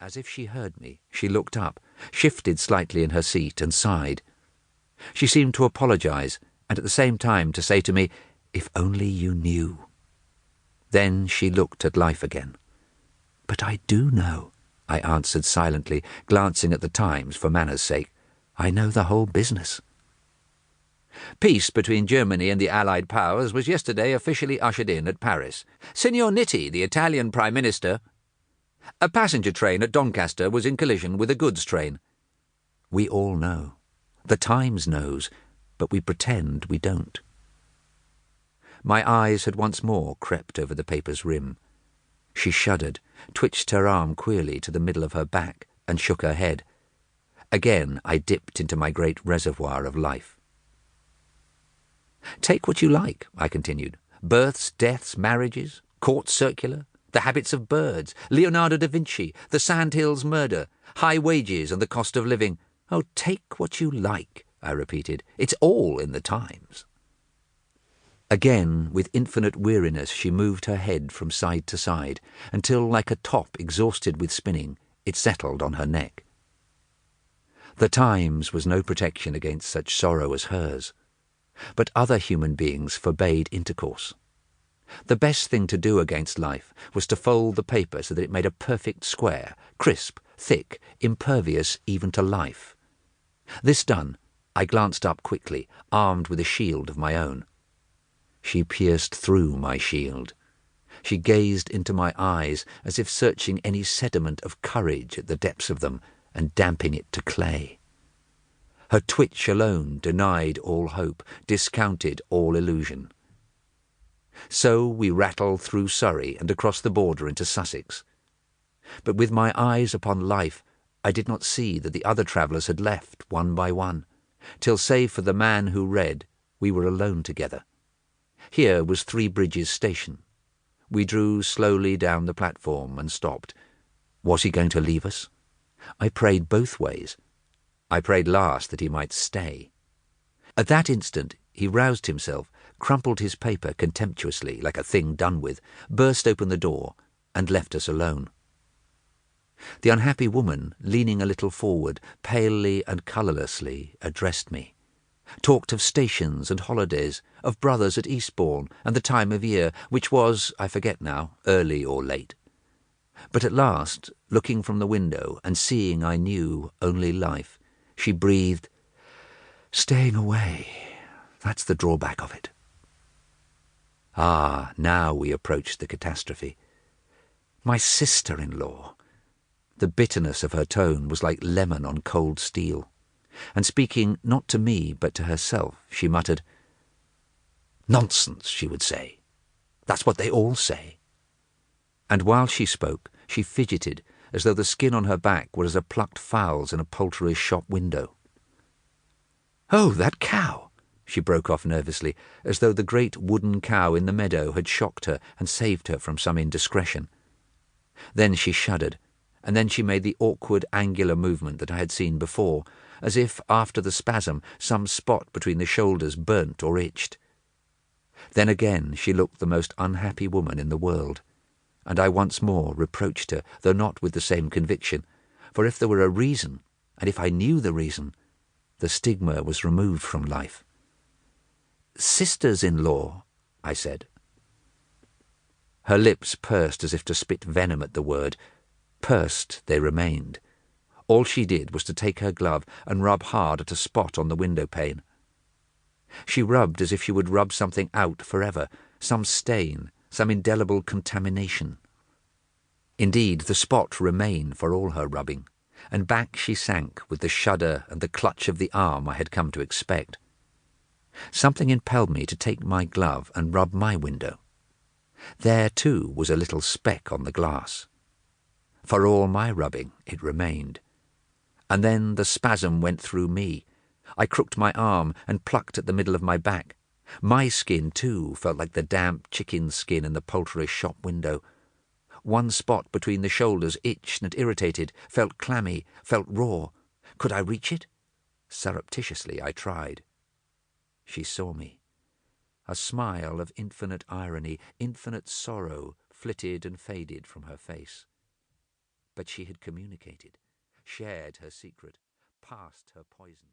As if she heard me, she looked up, shifted slightly in her seat, and sighed. She seemed to apologize, and at the same time to say to me, "If only you knew." Then she looked at life again. "But I do know," I answered silently, glancing at the Times for manners' sake. "I know the whole business." Peace between Germany and the Allied powers was yesterday officially ushered in at Paris. Signor Nitti, the Italian Prime Minister... A passenger train at Doncaster was in collision with a goods train. We all know. The Times knows, but we pretend we don't. My eyes had once more crept over the paper's rim. She shuddered, twitched her arm queerly to the middle of her back, and shook her head. Again I dipped into my great reservoir of life. "Take what you like," I continued. "Births, deaths, marriages, court circular, the habits of birds, Leonardo da Vinci, the Sandhills murder, high wages and the cost of living. Oh, take what you like," I repeated. "It's all in the Times." Again, with infinite weariness, she moved her head from side to side, until, like a top exhausted with spinning, it settled on her neck. The Times was no protection against such sorrow as hers, but other human beings forbade intercourse. The best thing to do against life was to fold the paper so that it made a perfect square, crisp, thick, impervious even to life. This done, I glanced up quickly, armed with a shield of my own. She pierced through my shield. She gazed into my eyes as if searching any sediment of courage at the depths of them and damping it to clay. Her twitch alone denied all hope, discounted all illusion. So we rattled through Surrey and across the border into Sussex. But with my eyes upon life, I did not see that the other travellers had left one by one, till save for the man who read, we were alone together. Here was Three Bridges Station. We drew slowly down the platform and stopped. Was he going to leave us? I prayed both ways. I prayed last that he might stay. At that instant he roused himself, crumpled his paper contemptuously, like a thing done with, burst open the door, and left us alone. The unhappy woman, leaning a little forward, palely and colourlessly, addressed me, talked of stations and holidays, of brothers at Eastbourne, and the time of year, which was, I forget now, early or late. But at last, looking from the window and seeing I knew only life, she breathed, "Staying away, that's the drawback of it." Ah, now we approached the catastrophe. My sister-in-law! The bitterness of her tone was like lemon on cold steel, and speaking not to me but to herself, she muttered, "Nonsense," she would say. "That's what they all say." And while she spoke, she fidgeted, as though the skin on her back were as a plucked fowl's in a poulterer's shop window. "Oh, that cow!" she broke off nervously, as though the great wooden cow in the meadow had shocked her and saved her from some indiscretion. Then she shuddered, and then she made the awkward angular movement that I had seen before, as if, after the spasm, some spot between the shoulders burnt or itched. Then again she looked the most unhappy woman in the world, and I once more reproached her, though not with the same conviction, for if there were a reason, and if I knew the reason, the stigma was removed from life. "Sisters-in-law," I said. Her lips pursed as if to spit venom at the word. Pursed they remained. All she did was to take her glove and rub hard at a spot on the window-pane. She rubbed as if she would rub something out forever, some stain, some indelible contamination. Indeed, the spot remained for all her rubbing, and back she sank with the shudder and the clutch of the arm I had come to expect. Something impelled me to take my glove and rub my window. There, too, was a little speck on the glass. For all my rubbing, it remained. And then the spasm went through me. I crooked my arm and plucked at the middle of my back. My skin, too, felt like the damp chicken skin in the poulterer's shop window. One spot between the shoulders itched and irritated, felt clammy, felt raw. Could I reach it? Surreptitiously I tried. She saw me. A smile of infinite irony, infinite sorrow flitted and faded from her face. But she had communicated, shared her secret, passed her poison.